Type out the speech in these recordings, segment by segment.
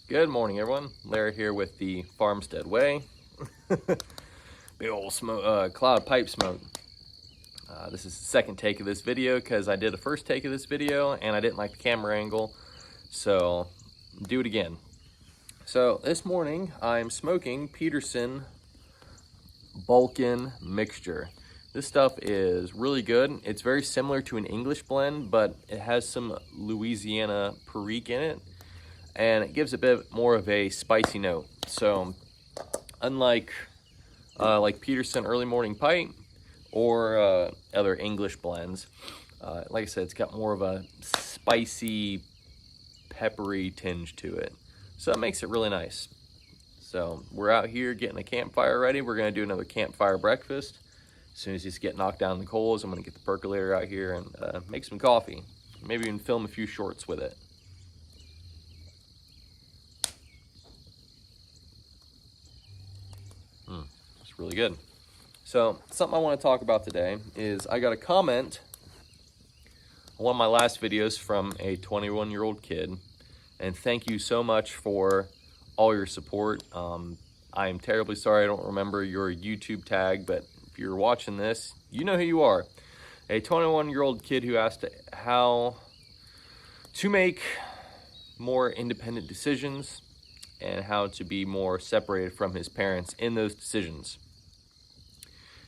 Good morning, everyone. Larry here with the Farmstead Way. Big old smoke, cloud pipe smoke. This is the second take of this video because I did the first take of this video and I didn't like the camera angle, so do it again. So this morning I'm smoking Peterson Balkan mixture. This stuff is really good. It's very similar to an English blend, but it has some Louisiana Perique in it, and it gives a bit more of a spicy note. So unlike like Peterson Early Morning Pipe or other English blends, like I said, it's got more of a spicy, peppery tinge to it. So that makes it really nice. So we're out here getting a campfire ready. We're gonna do another campfire breakfast. As soon as these get knocked down the coals, I'm gonna get the percolator out here and make some coffee. Maybe even film a few shorts with it. It's really good. So something I want to talk about today is I got a comment on one of my last videos from a 21-year-old kid, and thank you so much for all your support. I am terribly sorry I don't remember your YouTube tag, but if you're watching this, you know who you are. A 21-year-old kid who asked how to make more independent decisions and how to be more separated from his parents in those decisions.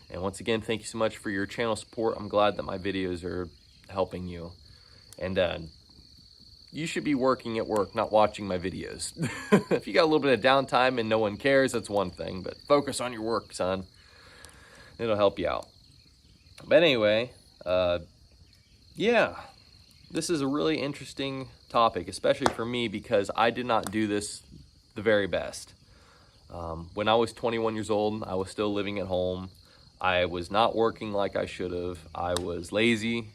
And once again, thank you so much for your channel support. I'm glad that my videos are helping you. And you should be working at work, not watching my videos. If you got a little bit of downtime and no one cares, that's one thing. But focus on your work, son. It'll help you out. But anyway, yeah, this is a really interesting topic, especially for me because I did not do this the very best. When I was 21 years old, I was still living at home. I was not working like I should have. I was lazy,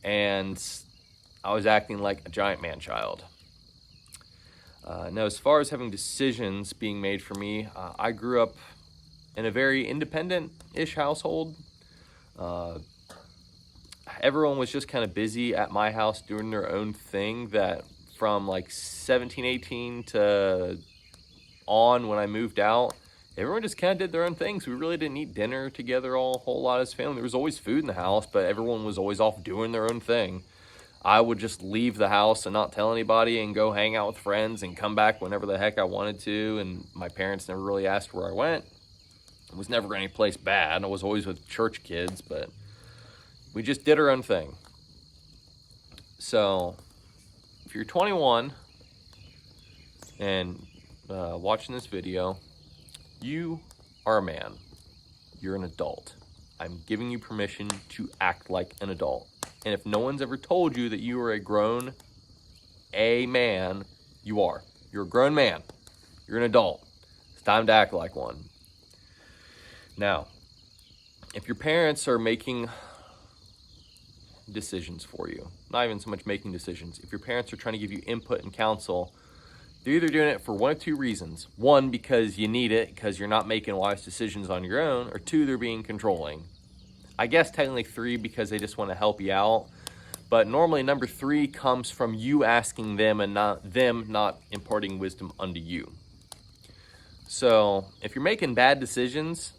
and I was acting like a giant man-child. Now, as far as having decisions being made for me, I grew up in a very independent-ish household. Everyone was just kind of busy at my house doing their own thing, that from like 17, 18 to on when I moved out, everyone just kind of did their own things. We really didn't eat dinner together a whole lot as family. There was always food in the house, but everyone was always off doing their own thing. I would just leave the house and not tell anybody and go hang out with friends and come back whenever the heck I wanted to. And my parents never really asked where I went. It was never any place bad. I was always with church kids, but we just did our own thing. So if you're 21 and watching this video, you are a man. You're an adult. I'm giving you permission to act like an adult. And if no one's ever told you that you are a man, you are. You're a grown man. You're an adult. It's time to act like one. Now, if your parents are making decisions for you, not even so much making decisions, if your parents are trying to give you input and counsel, they're either doing it for one of two reasons. One, because you need it, because you're not making wise decisions on your own, or two, they're being controlling. I guess technically three, because they just want to help you out. But normally number three comes from you asking them and not them not imparting wisdom unto you. So if you're making bad decisions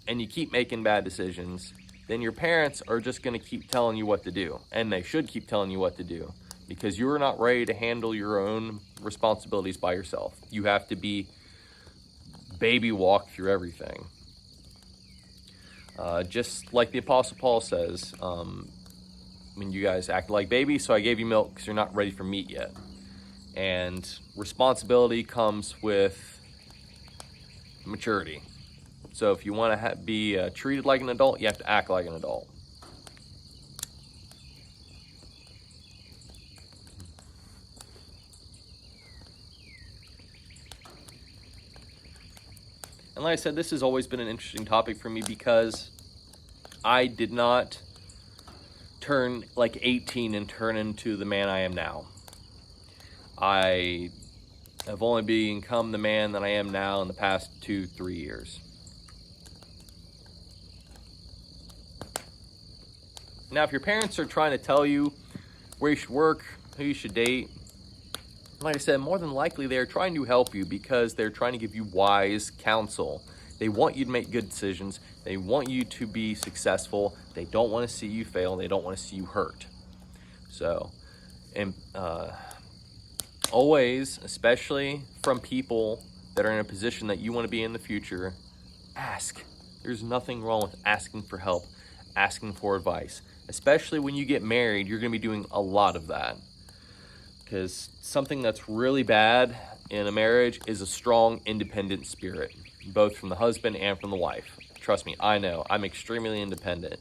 and you keep making bad decisions, then your parents are just going to keep telling you what to do. And they should keep telling you what to do, because you're not ready to handle your own responsibilities by yourself. You have to be baby walk through everything. Just like the Apostle Paul says, when you guys act like babies, so I gave you milk because you're not ready for meat yet. And responsibility comes with maturity. So if you want to be treated like an adult, you have to act like an adult. And like I said, this has always been an interesting topic for me because I did not turn like 18 and turn into the man I am now. I have only become the man that I am now in the past 2-3 years. Now, if your parents are trying to tell you where you should work, who you should date, like I said, more than likely they're trying to help you because they're trying to give you wise counsel. They want you to make good decisions. They want you to be successful. They don't want to see you fail. They don't want to see you hurt. So, and always, especially from people that are in a position that you want to be in the future, ask. There's nothing wrong with asking for help, asking for advice. Especially when you get married, you're going to be doing a lot of that. Because something that's really bad in a marriage is a strong, independent spirit, both from the husband and from the wife. Trust me, I know. I'm extremely independent.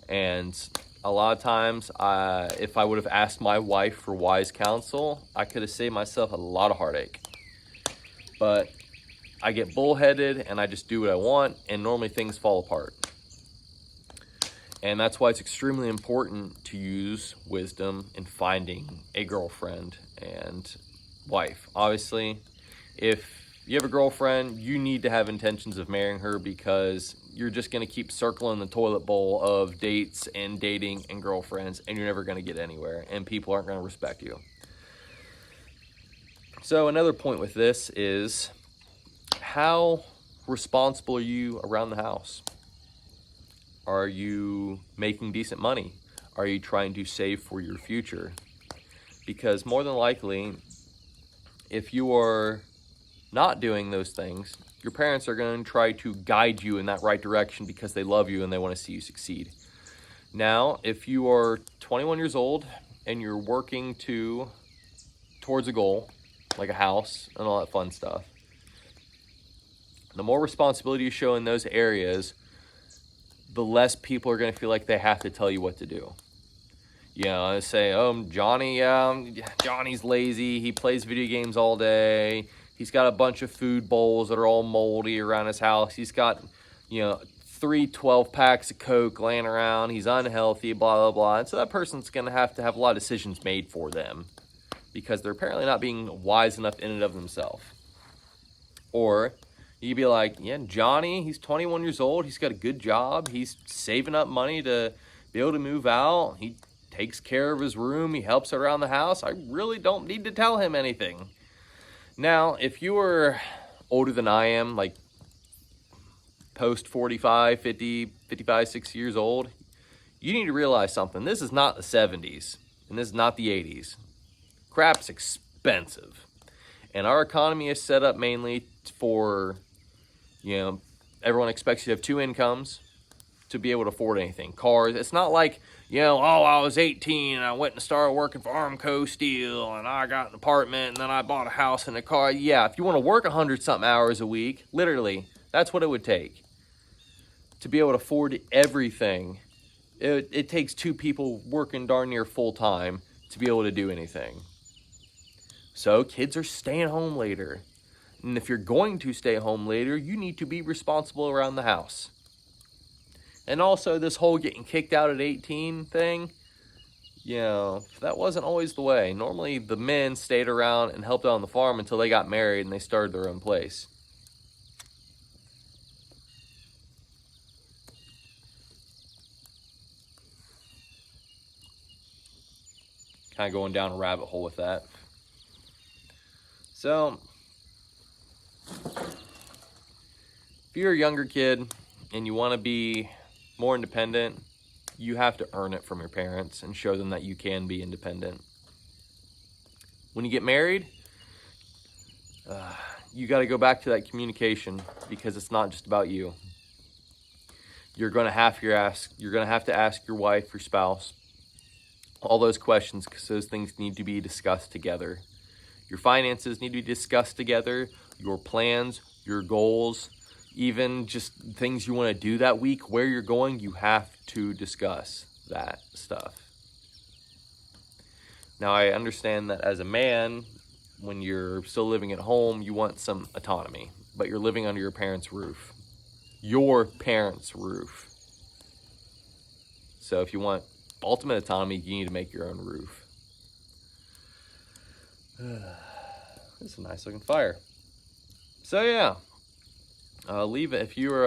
And a lot of times, if I would have asked my wife for wise counsel, I could have saved myself a lot of heartache. But I get bullheaded and I just do what I want, and normally things fall apart. And that's why it's extremely important to use wisdom in finding a girlfriend and wife. Obviously, if you have a girlfriend, you need to have intentions of marrying her, because you're just going to keep circling the toilet bowl of dates and dating and girlfriends, and you're never going to get anywhere, and people aren't going to respect you. So another point with this is, how responsible are you around the house? Are you making decent money? Are you trying to save for your future? Because more than likely, if you are not doing those things, your parents are going to try to guide you in that right direction because they love you and they want to see you succeed. Now, if you are 21 years old and you're working towards a goal, like a house and all that fun stuff, the more responsibility you show in those areas, the less people are going to feel like they have to tell you what to do. You know, say, oh, Johnny's lazy. He plays video games all day. He's got a bunch of food bowls that are all moldy around his house. He's got, 3 12-packs of Coke laying around. He's unhealthy, blah, blah, blah. And so that person's going to have a lot of decisions made for them because they're apparently not being wise enough in and of themselves. Or you'd be like, yeah, Johnny, he's 21 years old. He's got a good job. He's saving up money to be able to move out. He takes care of his room. He helps around the house. I really don't need to tell him anything. Now, if you were older than I am, like post 45, 50, 55, 60 years old, you need to realize something. This is not the 70s, and this is not the 80s. Crap's expensive. And our economy is set up mainly for, everyone expects you to have 2 incomes to be able to afford anything. Cars, it's not like, I was 18 and I went and started working for Armco Steel and I got an apartment and then I bought a house and a car. Yeah, if you want to work 100-something hours a week, literally, that's what it would take to be able to afford everything. It takes 2 people working darn near full time to be able to do anything. So kids are staying home later. And if you're going to stay home later, you need to be responsible around the house. And also this whole getting kicked out at 18 thing, that wasn't always the way. Normally the men stayed around and helped out on the farm until they got married and they started their own place. Kind of going down a rabbit hole with that. So, if you're a younger kid and you want to be more independent, you have to earn it from your parents and show them that you can be independent. When you get married, you got to go back to that communication, because it's not just about you. You're going to have to ask your wife, your spouse, all those questions, because those things need to be discussed together. Your finances need to be discussed together, your plans, your goals, even just things you want to do that week, where you're going, you have to discuss that stuff. Now, I understand that as a man, when you're still living at home, you want some autonomy, but you're living under your parents' roof. Your parents' roof. So if you want ultimate autonomy, you need to make your own roof. This is a nice looking fire. So yeah, leave it if you're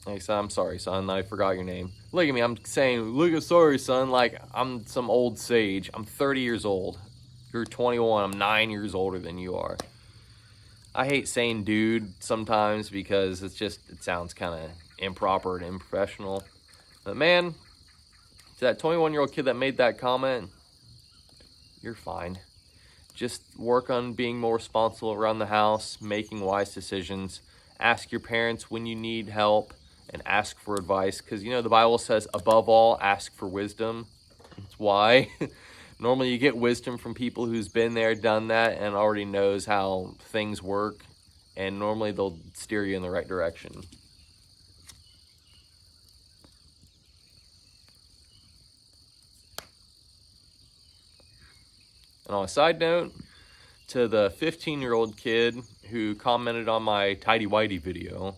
like I said, I'm sorry, son, I forgot your name. Look at me, I'm saying, sorry, son, like I'm some old sage. I'm 30 years old. You're 21, I'm 9 years older than you are. I hate saying dude sometimes because it sounds kind of improper and unprofessional. But man, to that 21-year-old kid that made that comment, you're fine. Just work on being more responsible around the house, making wise decisions. Ask your parents when you need help and ask for advice. Because, you know, the Bible says, above all, ask for wisdom. That's why. Normally you get wisdom from people who's been there, done that, and already knows how things work. And normally they'll steer you in the right direction. And on a side note, to the 15-year-old kid who commented on my Tidy Whitey video,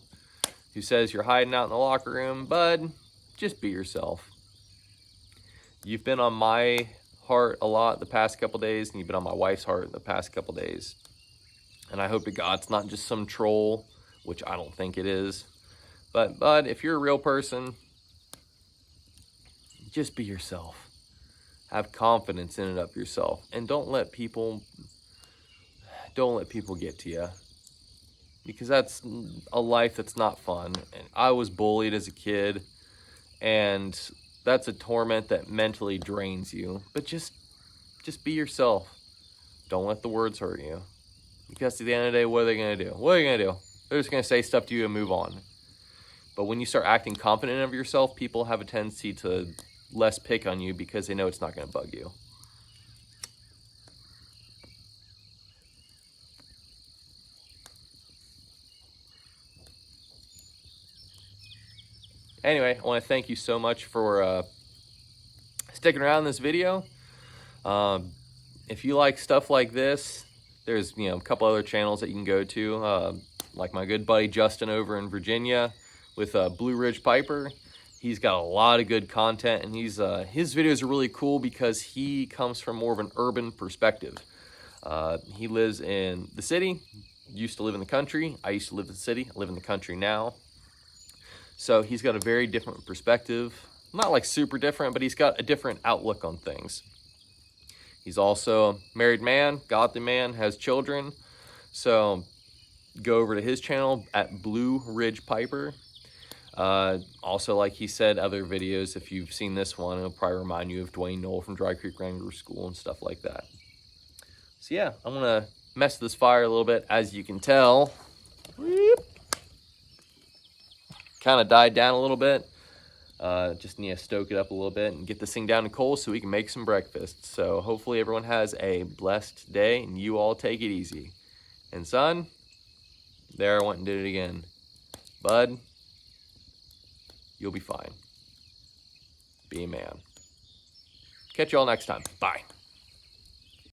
who says you're hiding out in the locker room, bud, just be yourself. You've been on my heart a lot the past couple days, and you've been on my wife's heart the past couple days. And I hope to God it's not just some troll, which I don't think it is. But bud, if you're a real person, just be yourself. Have confidence in it of yourself, and don't let people get to you, because that's a life that's not fun. And I was bullied as a kid, and that's a torment that mentally drains you. But just be yourself. Don't let the words hurt you, because at the end of the day, what are they going to do? What are they going to do? They're just going to say stuff to you and move on. But when you start acting confident of yourself, people have a tendency to less pick on you because they know it's not going to bug you. Anyway, I want to thank you so much for sticking around in this video. If you like stuff like this, there's a couple other channels that you can go to, like my good buddy Justin over in Virginia with Blue Ridge Piper. He's got a lot of good content, and his videos are really cool because he comes from more of an urban perspective. He lives in the city, used to live in the country. I used to live in the city, I live in the country now. So he's got a very different perspective. Not like super different, but he's got a different outlook on things. He's also a married man, godly man, has children. So go over to his channel at Blue Ridge Piper. Also, like he said, other videos, if you've seen this one, it'll probably remind you of Dwayne Knoll from Dry Creek Wrangler School and stuff like that. So yeah, I'm going to mess with this fire a little bit. As you can tell, kind of died down a little bit. Just need to stoke it up a little bit and get this thing down to coals so we can make some breakfast. So hopefully everyone has a blessed day, and you all take it easy. And son, there I went and did it again. Bud, you'll be fine. Be a man. Catch you all next time. Bye.